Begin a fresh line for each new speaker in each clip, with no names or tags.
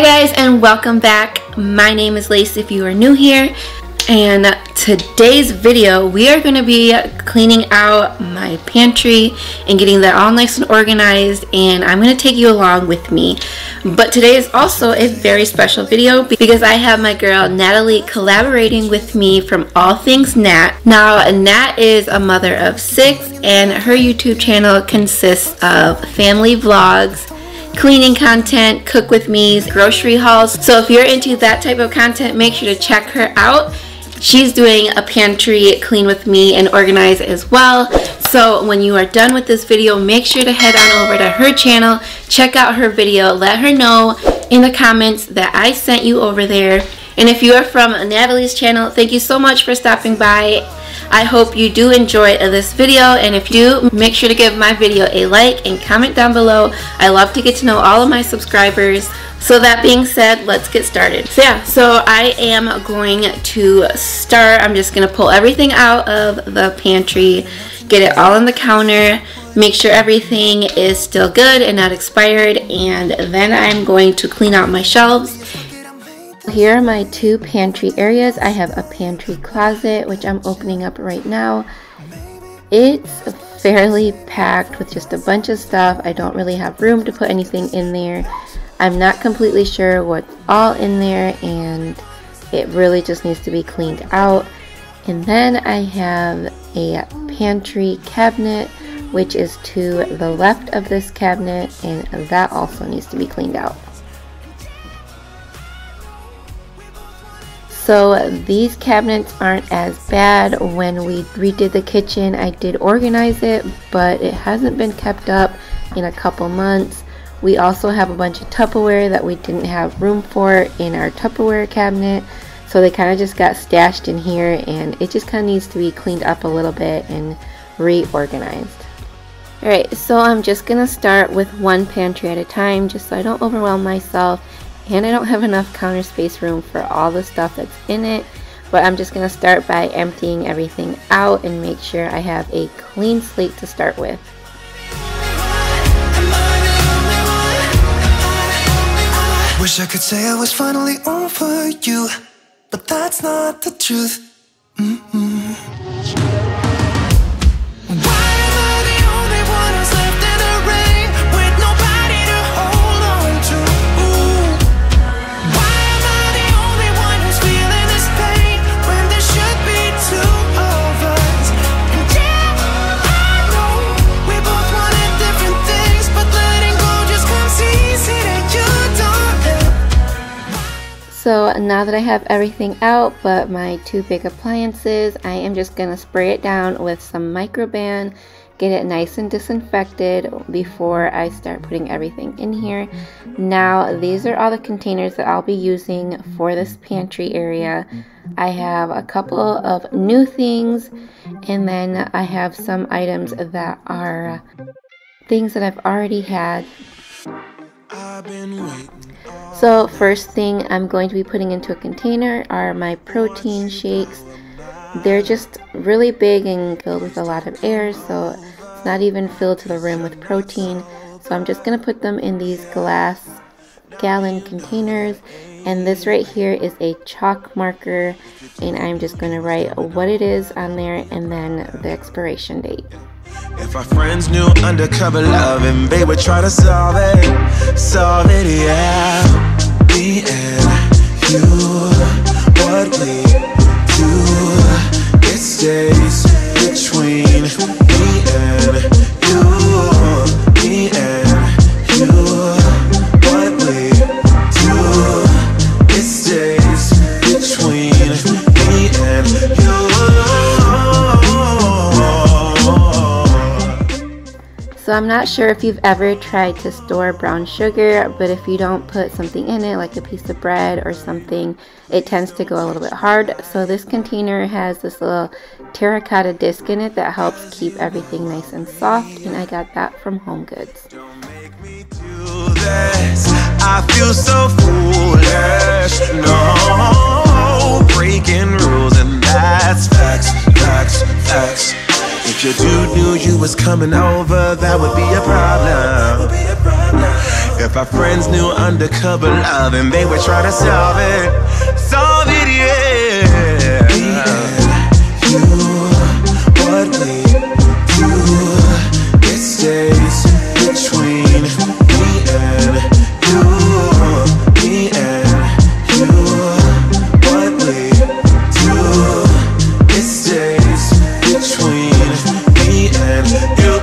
guys, and welcome back. My name is Leys if you are new here, and today's video we are going to be cleaning out my pantry and getting that all nice and organized, and I'm going to take you along with me. But today is also a very special video because I have my girl Natalie collaborating with me from All Things Nat. Now Nat is a mother of 6 and her YouTube channel consists of family vlogs, cleaning content, cook with me's, grocery hauls. So if you're into that type of content, make sure to check her out. She's doing a pantry clean with me and organize as well. So when you are done with this video, make sure to head on over to her channel, check out her video, let her know in the comments that I sent you over there. And if you are from Natalie's channel, thank you so much for stopping by. I hope you do enjoy this video, and if you do, make sure to give my video a like and comment down below. I love to get to know all of my subscribers. So that being said, let's get started. So I am going to start. I'm just going to pull everything out of the pantry, get it all on the counter, make sure everything is still good and not expired, and then I'm going to clean out my shelves. Here are my two pantry areas. I have a pantry closet, which I'm opening up right now. It's fairly packed with just a bunch of stuff. I don't really have room to put anything in there. I'm not completely sure what's all in there, and it really just needs to be cleaned out. And then I have a pantry cabinet, which is to the left of this cabinet, and that also needs to be cleaned out. So these cabinets aren't as bad. When we redid the kitchen, I did organize it, but it hasn't been kept up in a couple months. We also have a bunch of Tupperware that we didn't have room for in our Tupperware cabinet, so they kind of just got stashed in here, and it just kind of needs to be cleaned up a little bit and reorganized. Alright, so I'm just gonna start with one pantry at a time just so I don't overwhelm myself, and I don't have enough counter space room for all the stuff that's in it. But I'm just gonna start by emptying everything out and make sure I have a clean slate to start with.
Wish I could say I was finally over you, but that's not the truth.
So now that I have everything out but my two big appliances, I am just going to spray it down with some Microban, get it nice and disinfected before I start putting everything in here. Now these are all the containers that I'll be using for this pantry area. I have a couple of new things, and then I have some items that are things that I've already had. So first thing I'm going to be putting into a container are my protein shakes. They're just really big and filled with a lot of air, so it's not even filled to the rim with protein. So I'm just going to put them in these glass gallon containers, and this right here is a chalk marker, and I'm just going to write what it is on there and then the expiration date.
If our friends knew undercover love and they would try to solve it, yeah. Me and you, what we do, it stays between me and you, me and you, what we do, it stays between me and you.
So I'm not sure if you've ever tried to store brown sugar, but if you don't put something in it, like a piece of bread or something, it tends to go a little bit hard. So this container has this little terracotta disc in it that helps keep everything nice and soft, and I got that from Home Goods.
I feel so foolish, no, breaking rules, and that's facts, facts, facts. If your dude knew you was coming over, that would be a problem.
If our friends knew undercover love and they would try to solve it, yeah. Me and you, what we do, it stays between me and you. Me and you, what we do, it stays between me and you,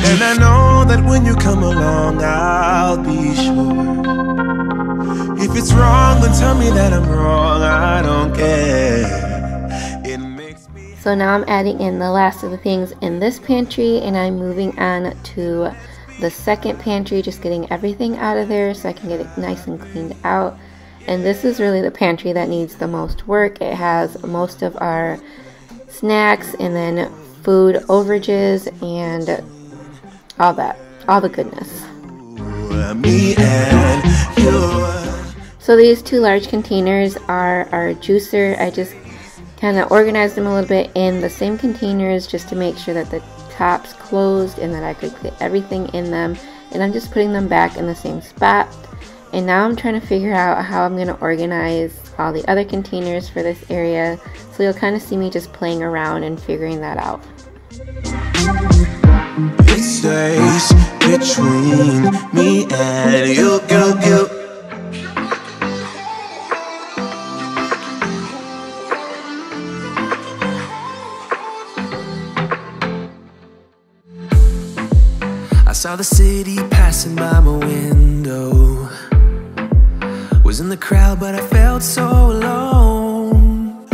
And I know that when you come along, I'll be sure. If it's wrong, then tell me that I'm wrong. I don't care. It makes me.
So now I'm adding in the last of the things in this pantry, and I'm moving on to the second pantry, just getting everything out of there so I can get it nice and cleaned out. And this is really the pantry that needs the most work. It has most of our snacks and then food overages and all that, all the goodness.
Me and you.
So these two large containers are our juicer. I just kind of organized them a little bit in the same containers just to make sure that the tops closed and that I could fit everything in them. And I'm just putting them back in the same spot. And now I'm trying to figure out how I'm going to organize all the other containers for this area. So you'll kind of see me just playing around and figuring that out.
It stays between me and you. I saw the city passing by my window. Was in the crowd, but I felt so alone.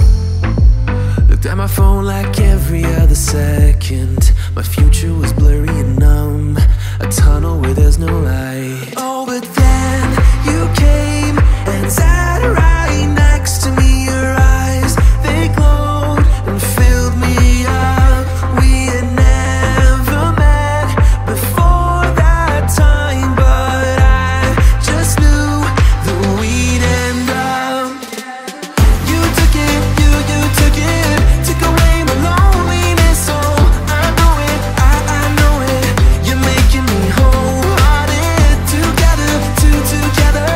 Looked at my phone like every other second. My future was blurry and numb, a tunnel where there's no light. Oh, but then you came and sat right next to me. Your eyes, they glowed and filled me up. We had never met before that time, but I just knew that we'd end up. You took it, you took it, took away my loneliness. Oh, I know it, I know it. You're making me wholehearted. Together, together.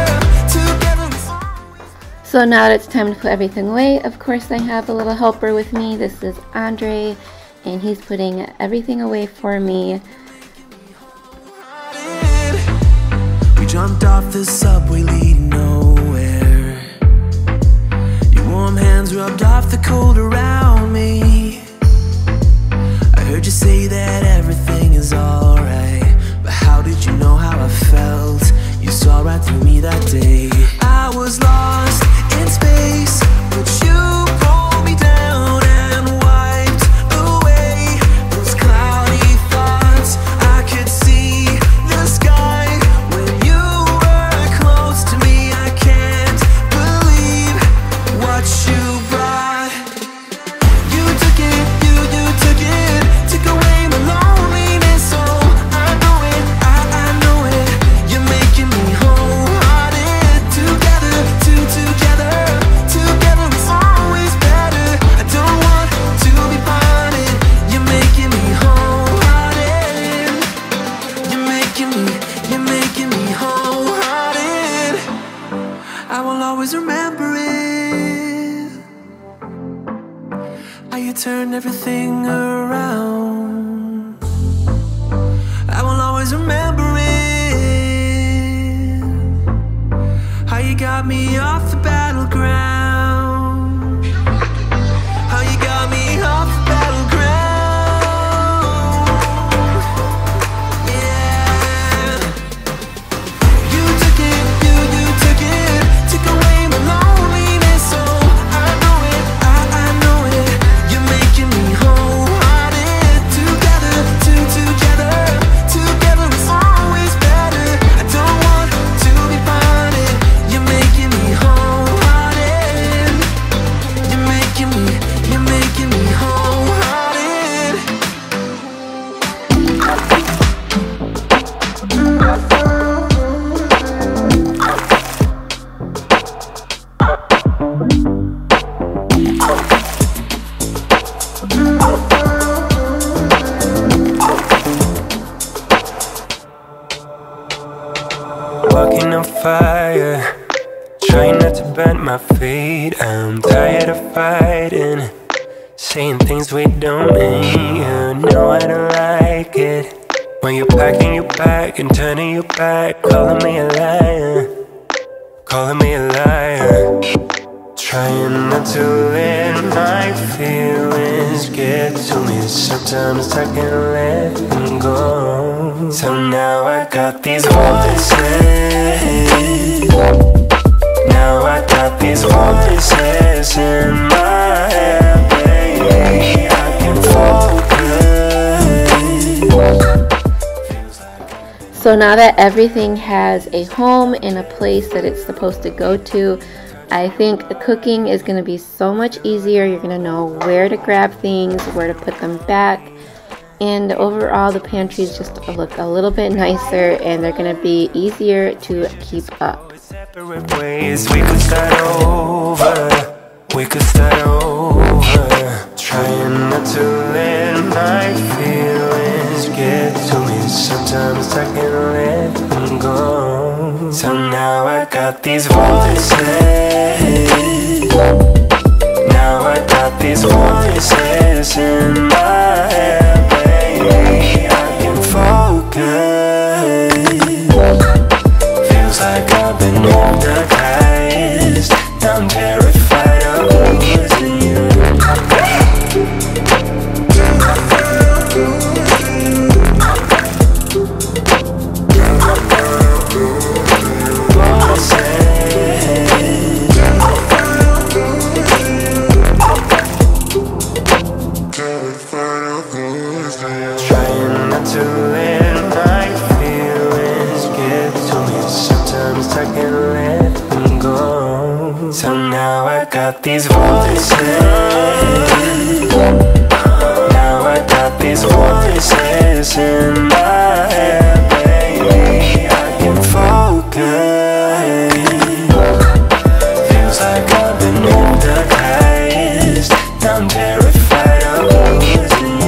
So now that it's time to put everything away, of course I have a little helper with me. This is Andre, and he's putting everything away for me.
We jumped off the subway leading nowhere. Your warm hands rubbed off the cold around me. I heard you say that everything is alright, but how did you know how I felt? You saw right through me that day. I was lost in space, but you pulled me down and wiped away those cloudy thoughts. I could see the sky when you were close to me. I can't believe what you brought. You took it, you took it, took away my loneliness. Oh, I know it, I know it. You're making me wholehearted. Together, together, together is always better. I don't want to be parted. You're making me wholehearted. You're making me wholehearted. I will always remember it. How you turned everything around. I will always remember it. How you got me off the battleground. How you got me off the battleground. Yeah. You took it, you took it, took away my loneliness. Oh, I know it, I know it. You're making me wholehearted. Together, together, together is always better. I don't want to be parted. You're making me wholehearted. walking on fire, trying not to bend my feet. I'm tired of fighting, saying things we don't mean. You know I don't like it when you're packing your bag and turning your back, calling me a liar, calling me a liar. Trying not to let my feelings get to me. Sometimes I can't let them go. So now I got these voices. Now I got these voices in my head, baby. I can focus.
So now that everything has a home and a place that it's supposed to go to, I think cooking is going to be so much easier. You're going to know where to grab things, where to put them back, and overall the pantries just look a little bit nicer and they're going to be easier to keep up.
Separate ways, we could start over. We could start over. Trying not to let my feelings get to me. Sometimes I can't let them go. So now I got these voices. Now I got these voices in my head, baby. I can focus. Feels like I've been hypnotized. I'm terrified of losing you. Trying not to let my feelings get to me. Sometimes I can't let them go. So now I got these voices. Now I got these voices in my head, baby. I can focus. Feels like I've been hypnotized. I'm terrified of losing you.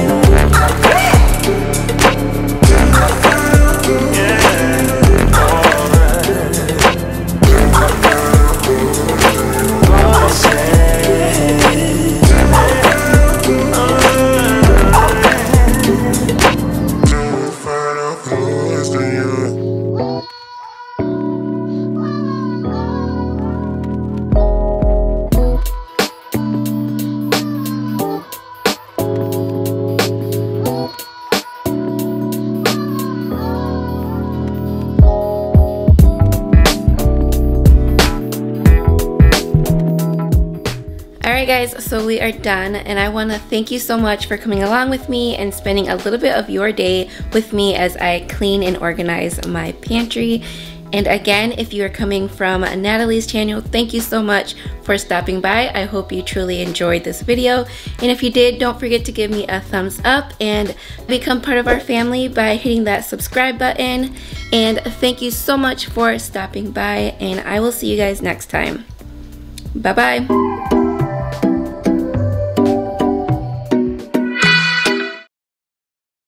Alright guys, so we are done and I want to thank you so much for coming along with me and spending a little bit of your day with me as I clean and organize my pantry. And again, if you are coming from Natalie's channel, thank you so much for stopping by. I hope you truly enjoyed this video. And if you did, don't forget to give me a thumbs up and become part of our family by hitting that subscribe button. And thank you so much for stopping by and I will see you guys next time. Bye bye.